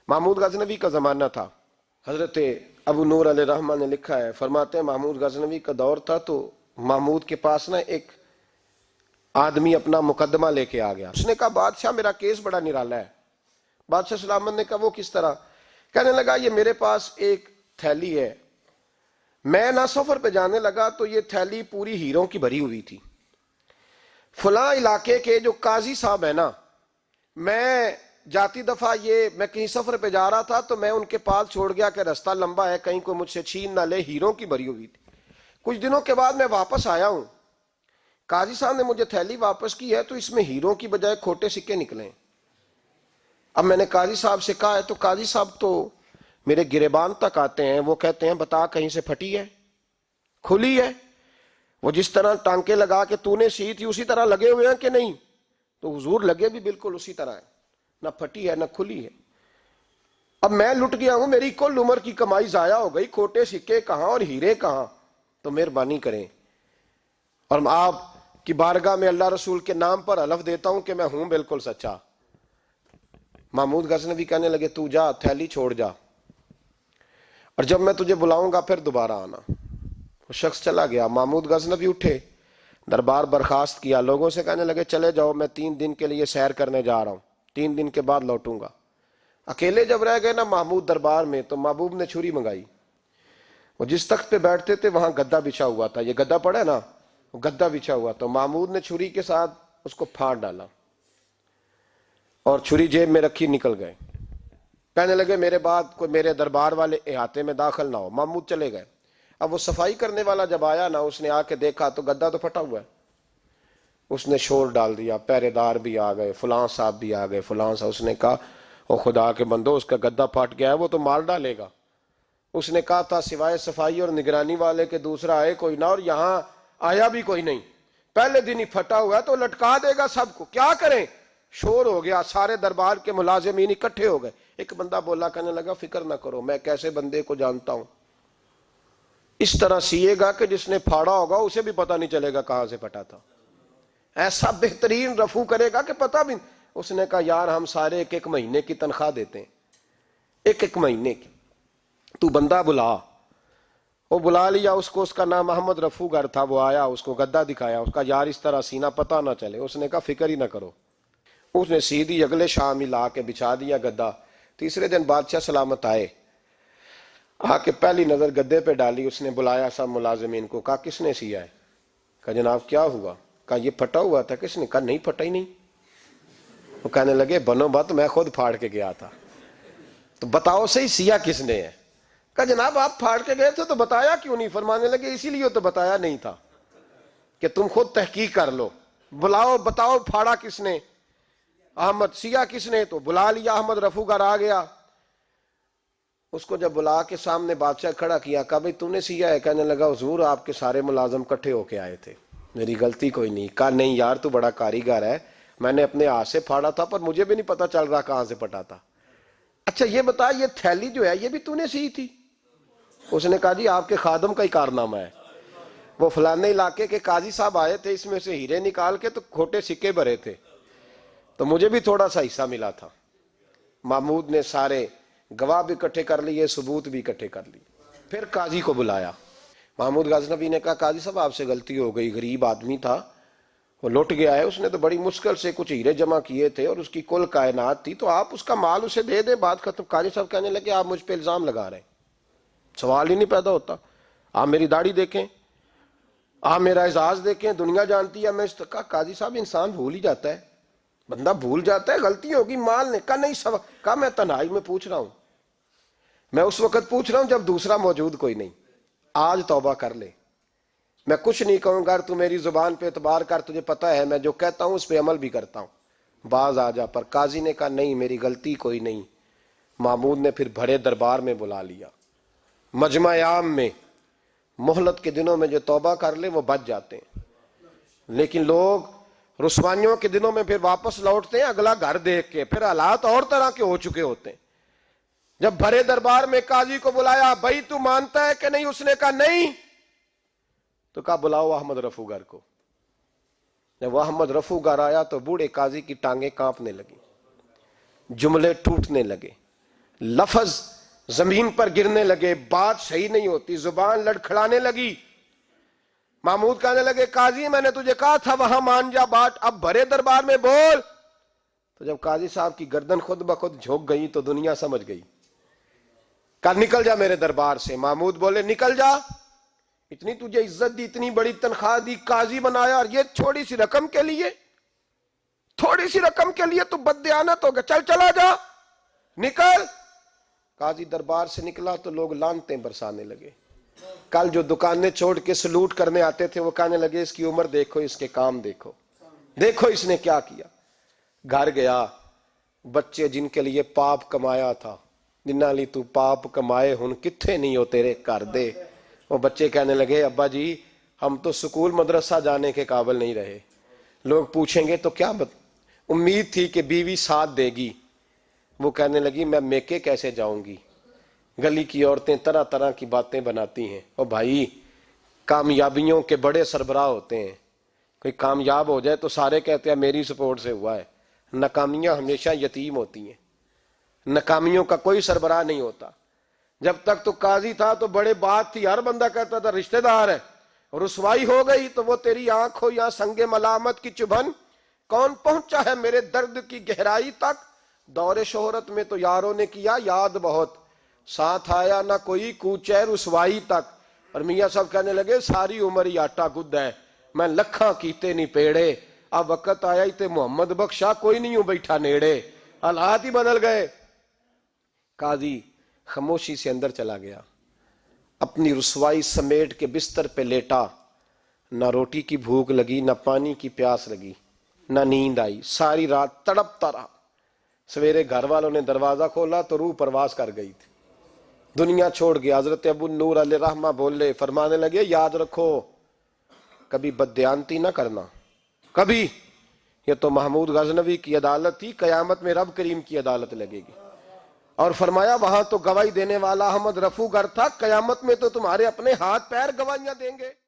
محمود غزنوی کا زمانہ تھا. حضرت ابو نور علیہ رحمہ نے لکھا ہے، فرماتے ہیں محمود غزنوی کا دور تھا تو محمود کے پاس نا ایک آدمی اپنا مقدمہ لے کے آ گیا. اس نے کہا بادشاہ میرا کیس بڑا نرالا ہے. بادشاہ سلامت نے کہا وہ کس طرح؟ کہنے لگا یہ میرے پاس ایک تھیلی ہے، میں نہ سفر پہ جانے لگا تو یہ تھیلی پوری ہیروں کی بھری ہوئی تھی. فلاں علاقے کے جو قاضی صاحب ہیں نا، میں جاتی دفعہ میں کہیں سفر پہ جا رہا تھا تو میں ان کے پاس چھوڑ گیا کہ رستہ لمبا ہے، کہیں کوئی مجھ سے چھین نہ لے، ہیروں کی بھری ہوئی تھی. کچھ دنوں کے بعد میں واپس آیا ہوں، قاضی صاحب نے مجھے تھیلی واپس کی ہے تو اس میں ہیروں کی بجائے کھوٹے سکے نکلے. اب میں نے قاضی صاحب سے کہا ہے تو قاضی صاحب تو میرے گریبان تک آتے ہیں، وہ کہتے ہیں بتا کہیں سے پھٹی ہے، کھلی ہے؟ وہ جس طرح ٹانکے لگا کے تو نے سی تھی اسی طرح لگے ہوئے ہیں کہ نہیں؟ تو حضور لگے بھی بالکل اسی طرح ہے، نہ پھٹی ہے نہ کھلی ہے. اب میں لٹ گیا ہوں، میری کل عمر کی کمائی ضائع ہو گئی، کھوٹے سکے کہاں اور ہیرے کہاں؟ تو مہربانی کریں. اور آپ کی بارگاہ میں اللہ رسول کے نام پر حلف دیتا ہوں کہ میں ہوں بالکل سچا. محمود غزنوی کہنے لگے تو جا، تھیلی چھوڑ جا، اور جب میں تجھے بلاؤں گا پھر دوبارہ آنا. وہ شخص چلا گیا. محمود غزنوی اٹھے، دربار برخاست کیا، لوگوں سے کہنے لگے چلے جاؤ، میں 3 دن کے لیے سیر کرنے جا رہا ہوں، 3 دن کے بعد لوٹوں گا. اکیلے جب رہ گئے نا محمود دربار میں تو محبوب نے چھری منگائی. وہ جس تخت پہ بیٹھتے تھے وہاں گدا بچھا ہوا تھا، یہ گدا پڑا ہے نا، وہ گدا بچھا ہوا. تو محمود نے چھری کے ساتھ اس کو پھاڑ ڈالا اور چھری جیب میں رکھی نکل گئے. کہنے لگے میرے بعد کوئی میرے دربار والے احاطے میں داخل نہ ہو. محمود چلے گئے. اب وہ صفائی کرنے والا جب آیا نا، اس نے آ کے دیکھا تو گدا تو پھٹا ہوا ہے. اس نے شور ڈال دیا، پہرے دار بھی آ گئے، فلاں صاحب بھی آ گئے، فلاں صاحب. اس نے کہا او خدا کے بندو، اس کا گدا پھٹ گیا ہے، وہ تو مار ڈالے گا. اس نے کہا تھا سوائے صفائی اور نگرانی والے کے دوسرا آئے کوئی نہ، اور یہاں آیا بھی کوئی نہیں. پہلے دن ہی پھٹا ہوا ہے تو لٹکا دے گا سب کو، کیا کریں؟ شور ہو گیا، سارے دربار کے ملازمین اکٹھے ہو گئے. ایک بندہ بولا، کہنے لگا فکر نہ کرو، میں کیسے بندے کو جانتا ہوں، اس طرح سیے گا کہ جس نے پھاڑا ہوگا اسے بھی پتہ نہیں چلے گا کہاں سے پھٹا تھا. ایسا بہترین رفو کرے گا کہ پتہ بھی. اس نے کہا یار ہم سارے 1 مہینے کی تنخواہ دیتے ہیں، 1 مہینے کی، تو بندہ بلا. وہ بلا لیا اس کو، اس کا نام محمد رفو گر تھا. وہ آیا، اس کو گدا دکھایا، اس کا یار اس طرح سینہ پتہ نہ چلے. اس نے کہا فکر ہی نہ کرو. اس نے سیدھی اگلے شام ہی لا کے بچھا دیا گدا. تیسرے دن بادشاہ سلامت آئے، آ کے پہلی نظر گدے پہ ڈالی. اس نے بلایا سب ملازمین کو، کہا کس نے سیا ہے؟ کہا جناب کیا ہوا؟ کہا یہ پھٹا ہوا تھا. کس نے؟ کہا نہیں پھٹا ہی نہیں. وہ کہنے لگے بنو بات، میں خود پھاڑ کے گیا تھا. تو بتاؤ صحیح سیا کس نے ہے؟ کہا جناب آپ پھاڑ کے گئے تھے تو بتایا کیوں نہیں؟ فرمانے لگے اسی لیے تو بتایا نہیں تھا کہ تم خود تحقیق کر لو. بلاؤ بتاؤ پھاڑا کس نے؟ احمد. سیا کس نے؟ تو بلا لیا. احمد رفو گر آ گیا. اس کو جب بلا کے سامنے بادشاہ کھڑا کیا، کہا بھئی تو نے سیا ہے؟ کہنے لگا حضور آپ کے سارے ملازم کٹھے ہو کے آئے تھے، میری غلطی کوئی نہیں. کہا نہیں یار تو بڑا کاریگر ہے، میں نے اپنے ہاتھ سے پھاڑا تھا پر مجھے بھی نہیں پتا چل رہا کہاں سے پھٹا تھا. اچھا یہ بتا یہ تھیلی جو ہے یہ بھی تو نے سی تھی؟ اس نے کہا جی آپ کے خادم کا ہی کارنامہ ہے، وہ فلانے علاقے کے قاضی صاحب آئے تھے، اس میں سے ہیرے نکال کے تو کھوٹے سکے بھرے تھے تو مجھے بھی تھوڑا سا حصہ ملا تھا. محمود نے سارے گواہ بھی اکٹھے کر لیے، ثبوت بھی اکٹھے کر لیے. پھر قاضی کو بلایا. محمود غزنوی نے کہا قاضی صاحب آپ سے غلطی ہو گئی، غریب آدمی تھا، وہ لٹ گیا ہے، اس نے تو بڑی مشکل سے کچھ ہیرے جمع کیے تھے اور اس کی کل کائنات تھی، تو آپ اس کا مال اسے دے دیں، بات ختم. قاضی صاحب کہنے لگے آپ مجھ پہ الزام لگا رہے ہیں، سوال ہی نہیں پیدا ہوتا. آپ میری داڑھی دیکھیں، آپ میرا اعزاز دیکھیں، دنیا جانتی ہے میں اس کا. قاضی صاحب انسان بھول ہی جاتا ہے، بندہ بھول جاتا ہے، غلطی ہوگی مال نے. کہا نہیں کہا میں تنہائی میں پوچھ رہا ہوں، میں اس وقت پوچھ رہا ہوں جب دوسرا موجود کوئی نہیں. آج توبہ کر لے، میں کچھ نہیں کہوں گا، تو میری زبان پہ اعتبار کر، تجھے پتہ ہے میں جو کہتا ہوں اس پہ عمل بھی کرتا ہوں، باز آ جا. پر قاضی نے کہا نہیں میری غلطی کوئی نہیں. محمود نے پھر بڑے دربار میں بلا لیا، مجمع عام میں. مہلت کے دنوں میں جو توبہ کر لے وہ بچ جاتے ہیں، لیکن لوگ رسوائیوں کے دنوں میں پھر واپس لوٹتے ہیں اگلا گھر دیکھ کے، پھر حالات اور طرح کے ہو چکے ہوتے ہیں. جب بھرے دربار میں قاضی کو بلایا، بھائی تو مانتا ہے کہ نہیں؟ اس نے کہا نہیں. تو کہا بلاؤ احمد رفو گر کو. جب احمد رفو گر آیا تو بوڑھے قاضی کی ٹانگیں کانپنے لگی، جملے ٹوٹنے لگے. لفظ زمین پر گرنے لگے، بات صحیح نہیں ہوتی، زبان لڑکھڑانے لگی۔ محمود کہنے لگے قاضی میں نے تجھے کہا تھا وہاں مان جا بات، اب بھرے دربار میں بول۔ تو جب قاضی صاحب کی گردن خود بخود جھک گئی تو دنیا سمجھ گئی، کہا نکل جا میرے دربار سے۔ محمود بولے نکل جا، اتنی تجھے عزت دی، اتنی بڑی تنخواہ دی، قاضی بنایا، اور یہ تھوڑی سی رقم کے لیے، تھوڑی سی رقم کے لیے تو بددیانت ہو گیا، چل چلا جا، نکل۔ قاضی دربار سے نکلا تو لوگ لعنتیں برسانے لگے۔ کل جو دکانیں چھوڑ کے سلوٹ کرنے آتے تھے وہ کہنے لگے اس کی عمر دیکھو، اس کے کام دیکھو، دیکھو اس نے کیا کیا۔ گھر گیا، بچے جن کے لیے پاپ کمایا تھا، جنہاں لی تو پاپ کمائے ہن کتھے نہیں ہو تیرے کر دے، وہ بچے کہنے لگے ابا جی ہم تو سکول مدرسہ جانے کے قابل نہیں رہے، لوگ پوچھیں گے تو کیا امید تھی کہ بیوی ساتھ دے گی۔ وہ کہنے لگی میں میکے کیسے جاؤں گی، گلی کی عورتیں طرح طرح کی باتیں بناتی ہیں۔ اور بھائی کامیابیوں کے بڑے سربراہ ہوتے ہیں، کوئی کامیاب ہو جائے تو سارے کہتے ہیں میری سپورٹ سے ہوا ہے، ناکامیاں ہمیشہ یتیم ہوتی ہیں، ناکامیوں کا کوئی سربراہ نہیں ہوتا۔ جب تک تو قاضی تھا تو بڑے بات تھی، ہر بندہ کہتا تھا رشتہ دار ہے، رسوائی ہو گئی تو وہ تیری آنکھ ہو یا سنگ ملامت کی چبھن، کون پہنچا ہے میرے درد کی گہرائی تک، دور شہرت میں تو یاروں نے کیا یاد بہت، ساتھ آیا نہ کوئی کوچے رسوائی تک۔ اور میاں صاحب کہنے لگے ساری عمر ہی آٹا گد ہے، میں لکھاں کیتے نہیں پیڑے، اب وقت آیا ہی تے محمد بخشا کوئی نہیں ہوں بیٹھا نیڑے، حالات ہی بدل گئے۔ قاضی خاموشی سے اندر چلا گیا، اپنی رسوائی سمیٹ کے بستر پہ لیٹا، نہ روٹی کی بھوک لگی، نہ پانی کی پیاس لگی، نہ نیند آئی، ساری رات تڑپتا رہا۔ سویرے گھر والوں نے دروازہ کھولا تو روح پرواز کر گئی تھی، دنیا چھوڑ گیا۔ حضرت ابو نور علیہ رحمہ بولے، فرمانے لگے یاد رکھو کبھی بددیانتی نہ کرنا، کبھی، یہ تو محمود غزنوی کی عدالت تھی، قیامت میں رب کریم کی عدالت لگے گی۔ اور فرمایا وہاں تو گواہی دینے والا احمد رفو گر تھا، قیامت میں تو تمہارے اپنے ہاتھ پیر گواہیاں دیں گے۔